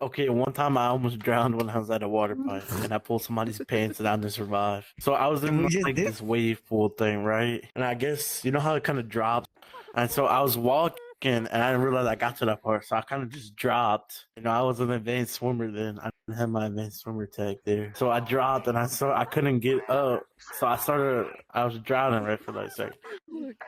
Okay, one time I almost drowned when I was at a water park, and I pulled somebody's pants down to survive. So I was And in we just like did. this wave pool thing, right? And I guess you know how it kind of drops. And so I was walking, and I didn't realize I got to that part, so I kind of just dropped. You know, I was an advanced swimmer then. I didn't have my advanced swimmer tag there, so I dropped, and I couldn't get up. So I was drowning right for like a second.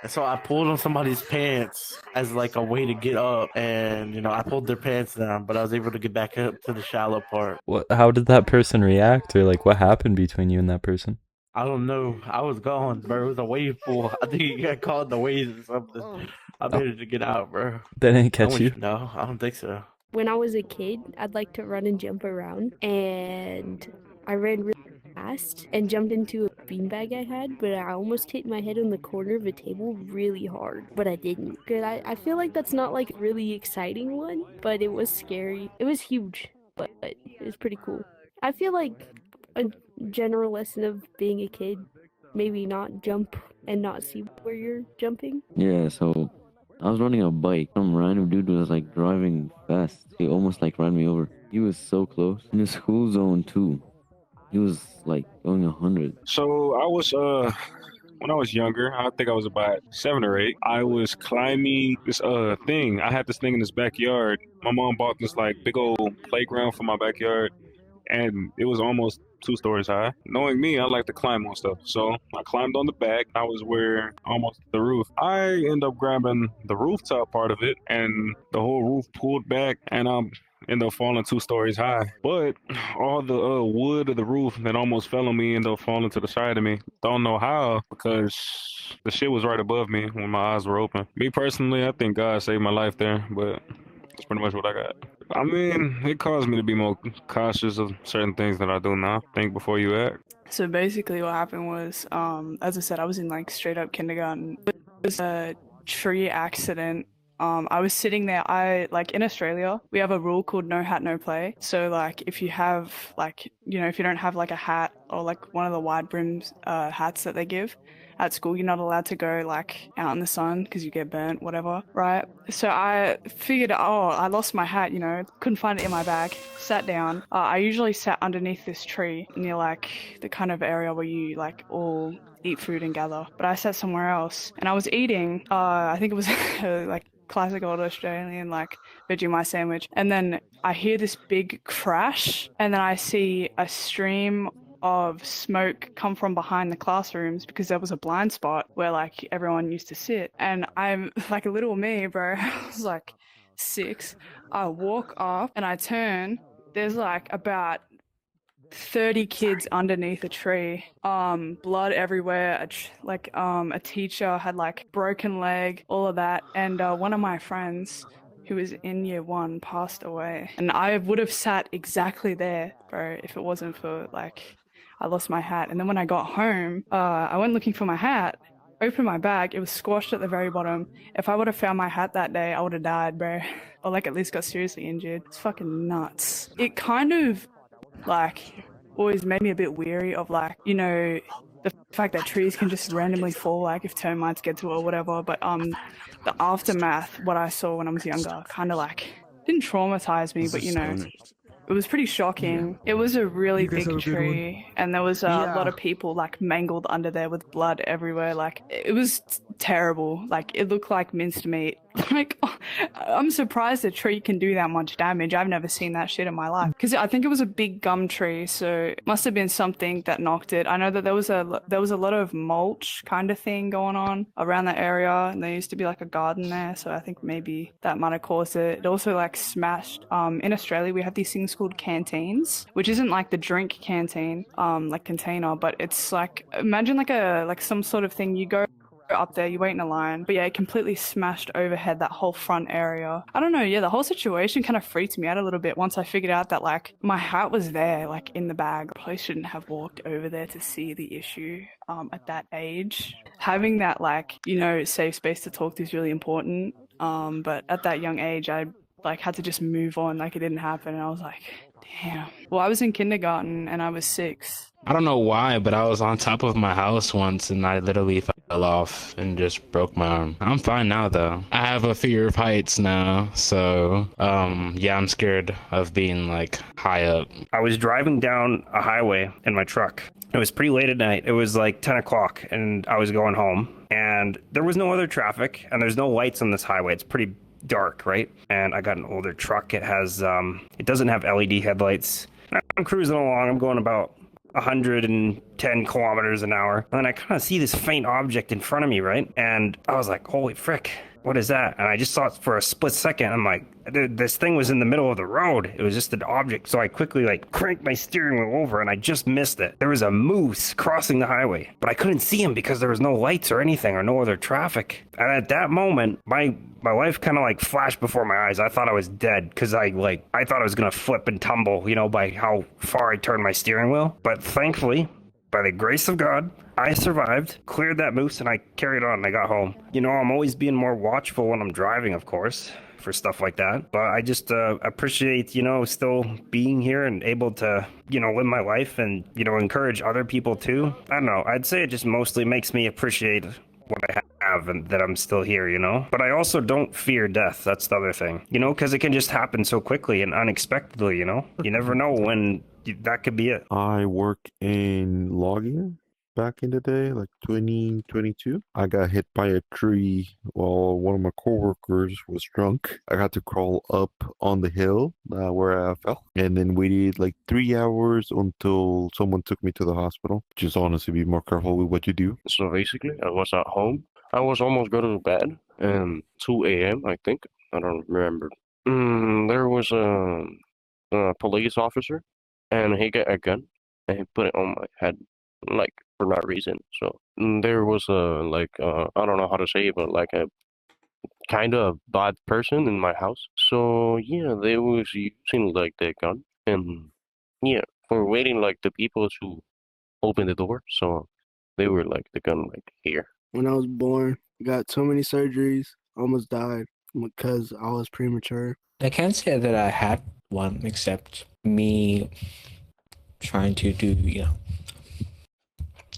And so I pulled on somebody's pants as like a way to get up, and you know I pulled their pants down, but I was able to get back up to the shallow part. What? How did that person react, or like what happened between you and that person? I don't know. I was gone, bro. It was a wave pool. I think you got caught in the waves or something. I Oh, managed to get out, bro. they didn't catch you. No, I don't think so. When I was a kid, I'd like to run and jump around, and I ran really fast and jumped into a beanbag I had, but I almost hit my head on the corner of a table really hard, but I didn't. Good. I feel like that's not like a really exciting one, but it was scary. It was huge, but it was pretty cool. I feel like a general lesson of being a kid, maybe not jump and not see where you're jumping. Yeah, so I was running a bike. Some random dude was like driving fast. He almost like ran me over. He was so close. In the school zone too. He was like going 100. So I was when I was younger, I think I was about 7 or 8. I was climbing this thing. I had this thing in this backyard. My mom bought this like big old playground for my backyard, and it was almost 2 stories high. Knowing me, I like to climb on stuff. So I climbed on the back. I was where almost the roof. I end up grabbing the rooftop part of it, and the whole roof pulled back, and end up falling 2 stories high. But all the wood of the roof that almost fell on me ended up falling to the side of me. Don't know how, because the shit was right above me when my eyes were open. Me personally, I think God saved my life there, but that's pretty much what I got. I mean, it caused me to be more cautious of certain things that I do now. Think before you act. So basically what happened was, as I said, I was in like straight up kindergarten. It was a tree accident. I was sitting there, like in Australia, we have a rule called no hat, no play. So like if you have like, if you don't have like a hat or like one of the wide brimmed hats that they give at school, you're not allowed to go like out in the sun because you get burnt, whatever, right? So I figured, oh, I lost my hat, couldn't find it in my bag, sat down. I usually sat underneath this tree near like the kind of area where you like all eat food and gather. But I sat somewhere else and I was eating, I think it was like classic old Australian like Vegemite sandwich, and then I hear this big crash, and then I see a stream of smoke come from behind the classrooms because there was a blind spot where like everyone used to sit, and I'm like a little me, bro. I was like 6. I walk up and I turn. There's like about 30 kids underneath a tree, blood everywhere, a teacher had like broken leg, all of that, and one of my friends who was in year 1 passed away, and I would have sat exactly there, bro, if it wasn't for like I lost my hat. And then when I got home, I went looking for my hat, opened my bag, it was squashed at the very bottom. If I would have found my hat that day, I would have died, bro, or like at least got seriously injured. It's fucking nuts. It kind of like always made me a bit weary of like, the fact that trees can just randomly fall like if termites get to it or whatever. But the aftermath, what I saw when I was younger, kind of like didn't traumatize me, but it was pretty shocking. It was a really big tree, and there was a lot of people like mangled under there with blood everywhere. Like it was terrible. Like it looked like minced meat. Like I'm surprised a tree can do that much damage. I've never seen that shit in my life. Because I think it was a big gum tree, so it must have been something that knocked it. I know that there was a lot of mulch kind of thing going on around that area, and there used to be like a garden there, so I think maybe that might have caused it. It also like smashed. In Australia, we have these things called canteens, which isn't like the drink canteen, like container, but it's like imagine like some sort of thing. You go up there, you wait in a line, but yeah, it completely smashed overhead that whole front area. I don't know, yeah, the whole situation kind of freaked me out a little bit once I figured out that like my hat was there, like in the bag. I probably shouldn't have walked over there to see the issue at that age. Having that like, safe space to talk to is really important, but at that young age, I like had to just move on like it didn't happen, and I was like, damn. Well, I was in kindergarten and I was 6. I don't know why, but I was on top of my house once, and I literally fell off and just broke my arm. I'm fine now though. I have a fear of heights now, so yeah, I'm scared of being like high up. I was driving down a highway in my truck. It was pretty late at night. It was like 10 o'clock and I was going home and there was no other traffic and there's no lights on this highway. It's pretty dark, right? And I got an older truck. It has it doesn't have LED headlights. I'm cruising along. I'm going about 110 kilometers an hour. And then I kind of see this faint object in front of me, right? And I was like, holy frick, what is that? And I just saw it for a split second. I'm like, this thing was in the middle of the road. It was just an object. So I quickly like cranked my steering wheel over and I just missed it. There was a moose crossing the highway, but I couldn't see him because there was no lights or anything or no other traffic. And at that moment, my life kind of like flashed before my eyes. I thought I was dead because I thought I was going to flip and tumble, you know, by how far I turned my steering wheel. But thankfully, by the grace of God, I survived, cleared that moose, and I carried on and I got home. You know, I'm always being more watchful when I'm driving, of course, for stuff like that. But I just appreciate, you know, still being here and able to, you know, live my life and, you know, encourage other people too. I don't know. I'd say it just mostly makes me appreciate what I have and that I'm still here, you know? But I also don't fear death. That's the other thing, you know, because it can just happen so quickly and unexpectedly, you know? You never know when that could be it. I work in logging back in the day, like 2022. I got hit by a tree while one of my coworkers was drunk. I had to crawl up on the hill where I fell and then waited like 3 hours until someone took me to the hospital. Just honestly be more careful with what you do. So basically, I was at home. I was almost going to bed, and 2 a.m., I think. I don't remember. There was a police officer, and he got a gun, and he put it on my head, like, for no reason. So there was I don't know how to say it, but like a kind of bad person in my house. So yeah, they was using like the gun, and yeah, for waiting like the people to open the door. So they were like the gun like here. When I was born, got so many surgeries, almost died because I was premature. I can't say that I had one except me trying to do, you know,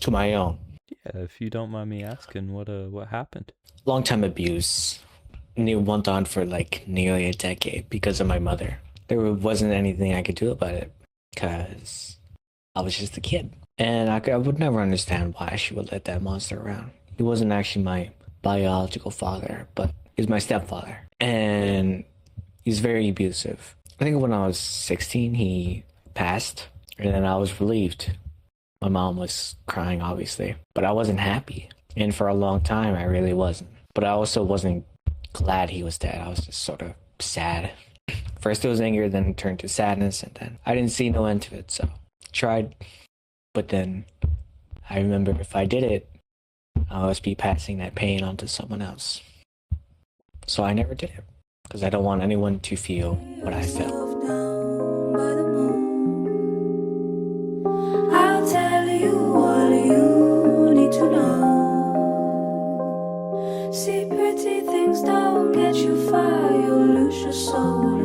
to my own. Yeah, if you don't mind me asking, what happened? Long time abuse. And it went on for like nearly a decade because of my mother. There wasn't anything I could do about it because I was just a kid. And I would never understand why she would let that monster around. He wasn't actually my biological father, but he's my stepfather. And he's very abusive. I think when I was 16, he passed, and then I was relieved. My mom was crying, obviously, but I wasn't happy. And for a long time, I really wasn't. But I also wasn't glad he was dead. I was just sort of sad. First it was anger, then it turned to sadness, and then I didn't see no end to it, so I tried. But then I remember if I did it, I'll always be passing that pain on to someone else. So I never did it, because I don't want anyone to feel what I felt. I'll tell you what you need to know. See, pretty things don't get you far, you'll lose your soul.